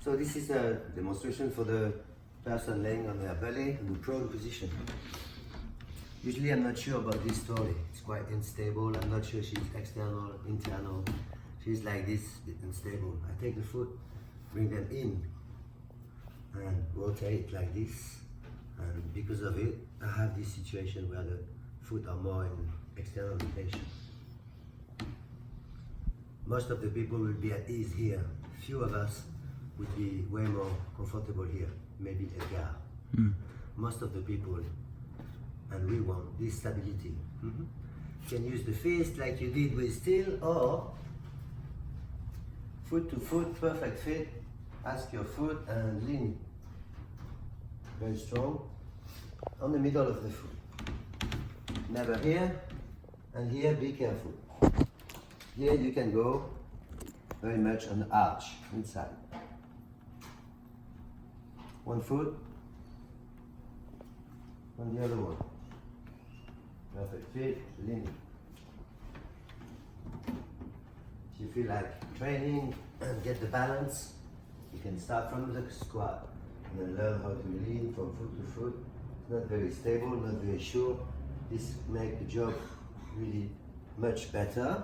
So this is a demonstration for the person laying on their belly in the prone position. Usually I'm not sure about this story. It's quite unstable. I'm not sure she's external, internal. She's like this, unstable. I take the foot, bring them in, and rotate like this. And because of it, I have this situation where the foot are more in external rotation. Most of the people will be at ease here. Few of us would be way more comfortable here. Maybe Edgar. Most of the people, and we want this stability. Can use the fist like you did with steel, or foot to foot, perfect fit. Ask your foot and lean very strong on the middle of the foot. Never here, and here be careful. Here you can go very much on the arch inside. One foot on the other one. Perfect fit, leaning. If you feel like training and get the balance, you can start from the squat and then learn how to lean from foot to foot. It's not very stable, not very sure. This makes the job really much better.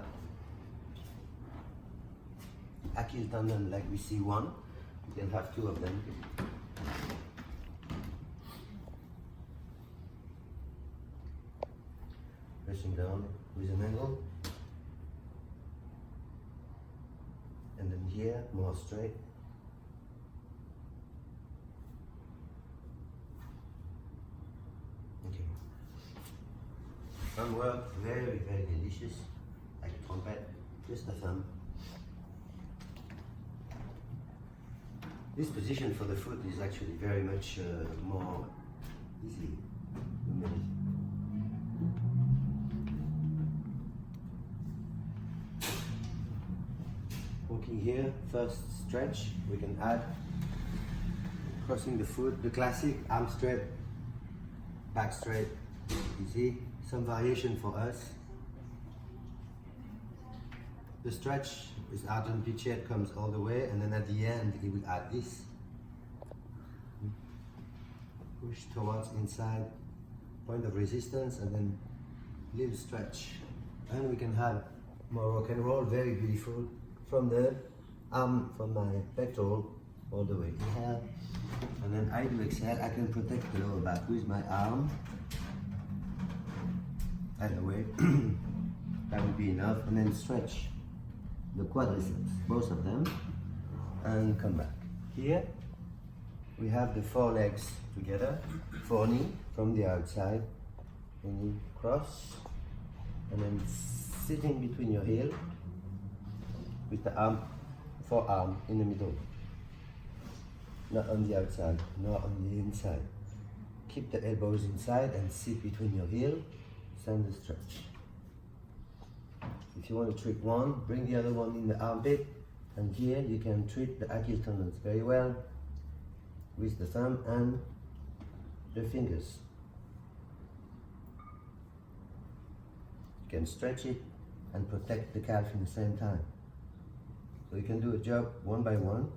Achilles tendon, like we see one, you can have two of them. Pressing down with an angle. And then here, more straight. Okay. Thumb work, very, very delicious. Like a trumpet, just a thumb. This position for the foot is actually very much more easy to manage. Walking here, first stretch, we can add crossing the foot, the classic arm straight, back straight, easy. Some variation for us. The stretch with Arjun Pichet comes all the way, and then at the end he will add this. Push towards inside, point of resistance, and then little stretch. And we can have more rock and roll, very beautiful, from the arm, from my pectoral, all the way here. And then I do exhale, I can protect the lower back with my arm. Either way, that would be enough. And then stretch the quadriceps, both of them, and come back. Here we have the four legs together, four knee from the outside, and you cross, and then sitting between your heel with the arm, forearm in the middle, not on the outside, not on the inside. Keep the elbows inside and sit between your heel, send the stretch. If you want to treat one, bring the other one in the armpit, and here you can treat the Achilles tendons very well with the thumb and the fingers. You can stretch it and protect the calf in the same time. So you can do a job one by one,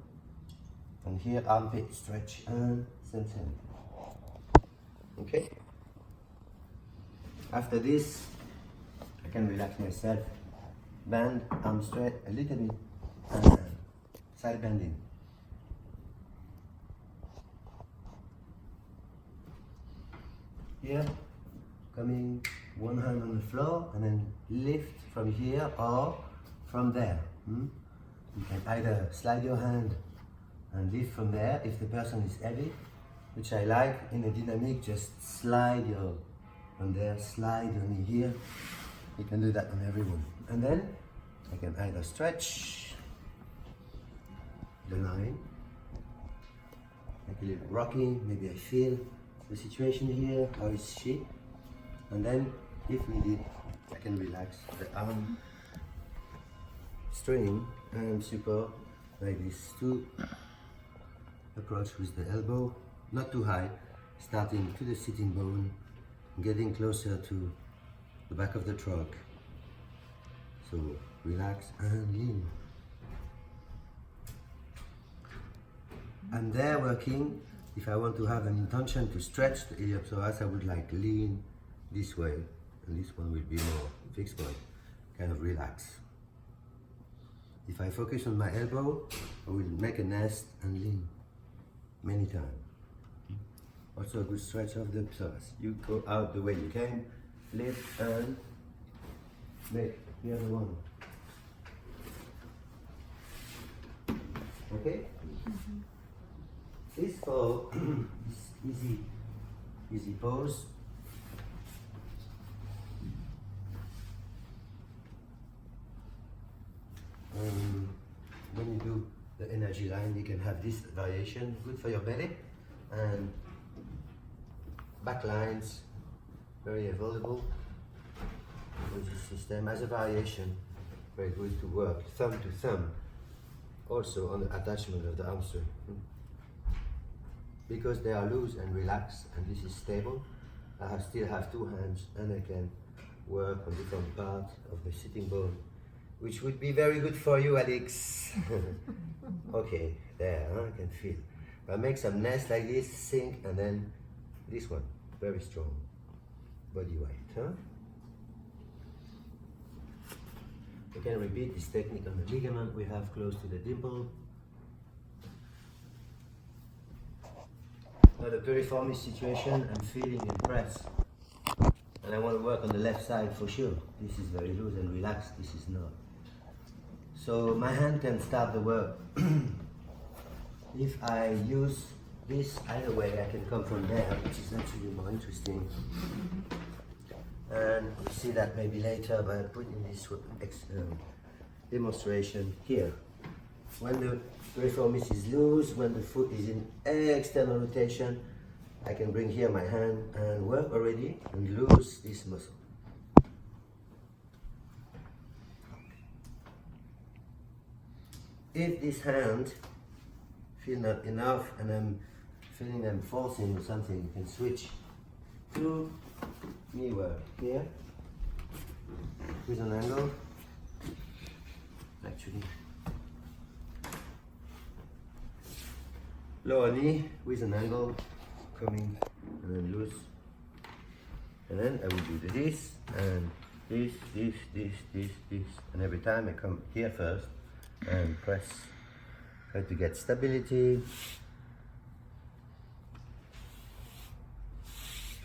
and here armpit stretch and same. Okay? After this, I can relax myself. Bend, arm straight a little bit, and side bending. Here, coming one hand on the floor, and then lift from here or from there. You can either slide your hand and lift from there if the person is heavy, which I like. In a dynamic, just slide your from there, slide your knee here. You can do that on everyone. And then I can either stretch the line, make a little rocking, maybe I feel the situation here, how is she? And then, if needed, I can relax the arm, string and support like this to approach with the elbow, not too high, starting to the sitting bone, getting closer to the back of the trunk. So relax and lean. I'm there working. If I want to have an intention to stretch the iliopsoas, I would like lean this way, and this one will be more fixed point, kind of relax. If I focus on my elbow, I will make a nest and lean many times. Also a good stretch of the psoas. You go out the way you came, lift and make the other one. Okay? This for this easy pose. When you do the energy line, you can have this variation, good for your belly, and back lines, very available with this system as a variation, very good to work thumb to thumb, also on the attachment of the hamstring. Because they are loose and relaxed and this is stable, I still have two hands and I can work on different parts of the sitting bone, which would be very good for you, Alex. Okay, there, I can feel. I'll make some nest like this, sink, and then this one, very strong body weight. Huh? We can repeat this technique on the ligament we have close to the dimple. Now the piriformis situation, I'm feeling impressed. And I want to work on the left side for sure. This is very loose and relaxed, this is not. So my hand can start the work. If I use this either way, I can come from there, which is actually more interesting. And we'll see that maybe later by putting this demonstration here. When the piriformis is loose, when the foot is in external rotation, I can bring here my hand and work already and lose this muscle. If this hand feel not enough and I'm feeling I'm forcing or something, you can switch to knee work here with an angle. Actually, lower knee with an angle coming and then loose, and then I will do this and this, and every time I come here first and press, try to get stability.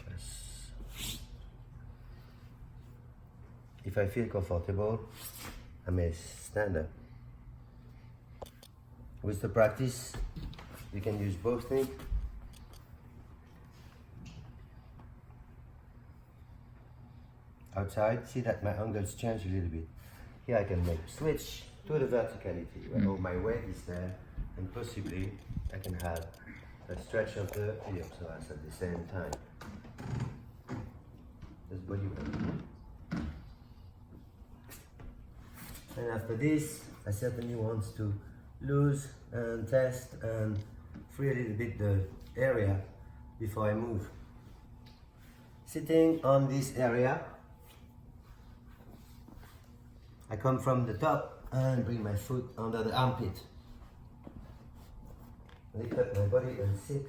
Press. If I feel comfortable, I may stand up. With the practice, you can use both things. Outside, see that my angles change a little bit. Here I can make a switch to the verticality, where all my weight is there, and possibly I can have a stretch of the iliopsoas at the same time. That's body weight. And after this, I certainly want to lose and test and free a little bit the area before I move. Sitting on this area, I come from the top and bring my foot under the armpit. Lift up my body and sit.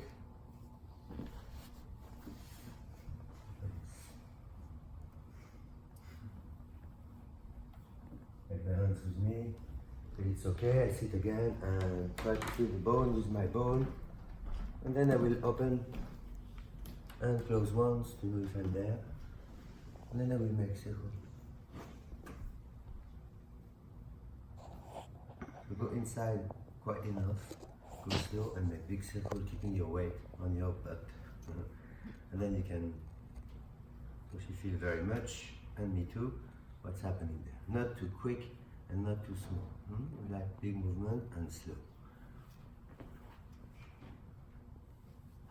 Take my hands with me. Till it's okay, I sit again and try to feel the bone with my bone. And then I will open and close once to know if I'm there. And then I will make circle. You go inside quite enough, go slow and make big circle, keeping your weight on your butt. And then you can actually feel very much, and me too, what's happening there. Not too quick and not too small. We like big movement and slow.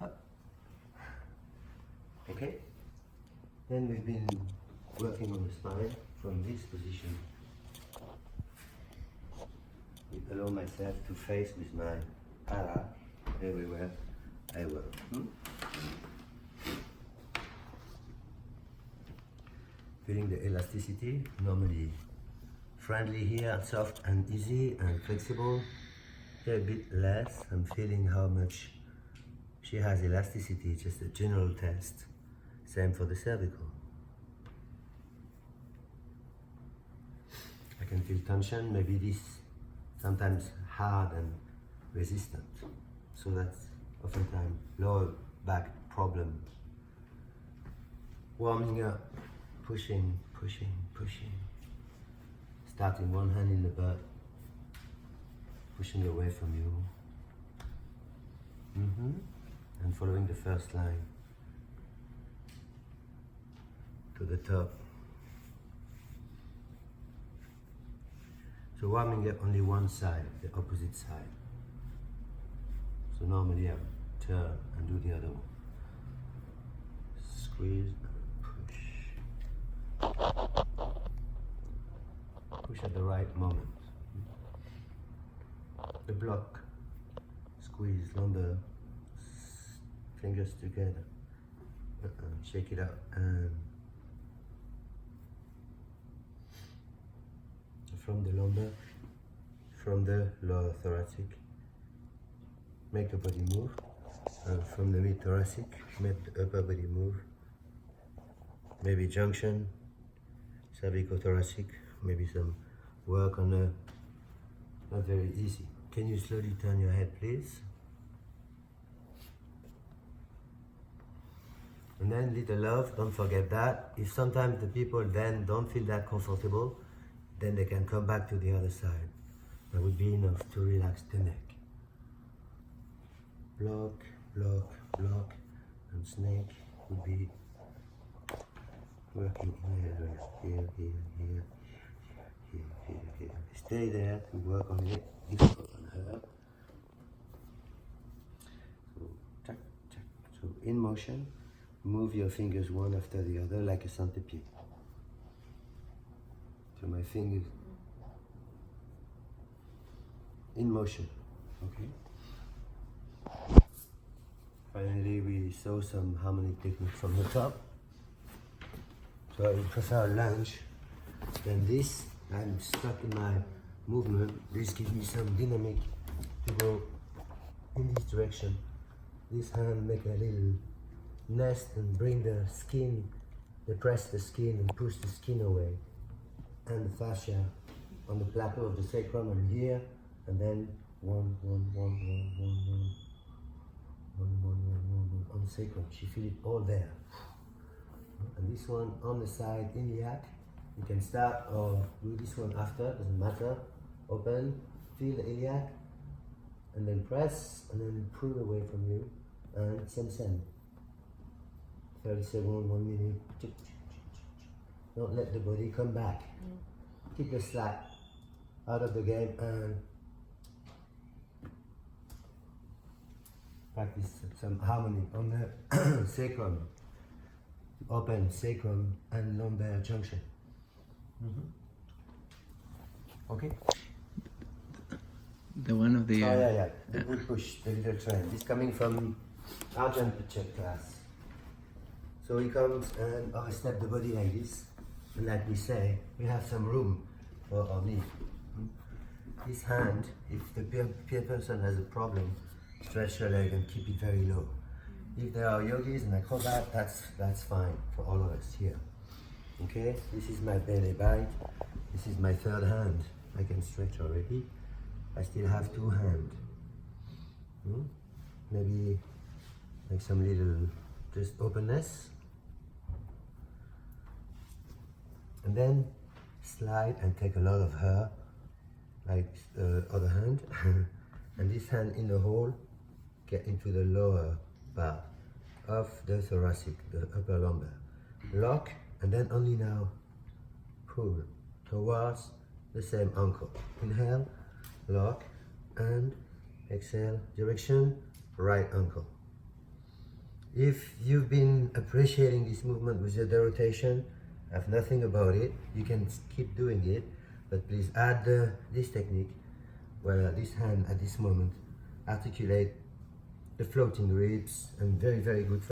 Up. Okay? Then we've been working on the spine from this position. I allow myself to face with my para everywhere I work. Feeling the elasticity, normally friendly here, soft and easy and flexible. Here a bit less. I'm feeling how much she has elasticity, just a general test. Same for the cervical. I can feel tension, maybe this sometimes hard and resistant. So that's oftentimes lower back problem. Warming up, pushing, pushing, pushing. Starting one hand in the butt, pushing away from you. And following the first line to the top. So warming up only one side, the opposite side. So normally I would turn and do the other one. Squeeze and push. Push at the right moment. The block. Squeeze lumbar, fingers together. Shake it out and from the lumbar, from the lower thoracic, make the body move. From the mid thoracic, make the upper body move. Maybe junction, cervicothoracic, maybe some work on the, not very easy. Can you slowly turn your head, please? And then little love, don't forget that. If sometimes the people then don't feel that comfortable, then they can come back to the other side. That would be enough to relax the neck. Block, block, block, and snake would be working here, here, here, here, here, here, here. Stay there to work on it, on her. So, check, check. So in motion, move your fingers one after the other like a centipede. So my fingers in motion, okay? Finally, we saw some harmonic technique from the top. So I would prefer a lunge than this. I'm stuck in my movement. This gives me some dynamic to go in this direction. This hand make a little nest and bring the skin, depress the skin and push the skin away. And the fascia on the plateau of the sacrum and here, and then one on the sacrum. She feel it all there. And this one on the side, iliac. You can start or do this one after, doesn't matter. Open, feel the iliac, and then press, and then pull away from you, and same. 30 seconds, 1 minute. Don't let the body come back. Keep the slack out of the game and practice some harmony on the sacrum, open sacrum and lumbar junction. Okay? The one of the... yeah. The good push, the little train. This coming from Arjun Pichek class. So he comes and step the body like this. And like we say, we have some room for our knee. This hand, if the peer person has a problem, stretch your leg and keep it very low. If there are yogis and acrobat, that's fine for all of us here. Okay, this is my belly bite. This is my third hand. I can stretch already. I still have two hands. Maybe like some little just openness. And then slide and take a lot of her, like the other hand. And this hand in the hole, get into the lower part of the thoracic, the upper lumbar. Lock, and then only now pull towards the same ankle. Inhale, lock, and exhale, direction, right ankle. If you've been appreciating this movement with the rotation, have nothing about it, you can keep doing it, but please add this technique where this hand at this moment articulate the floating ribs and very, very good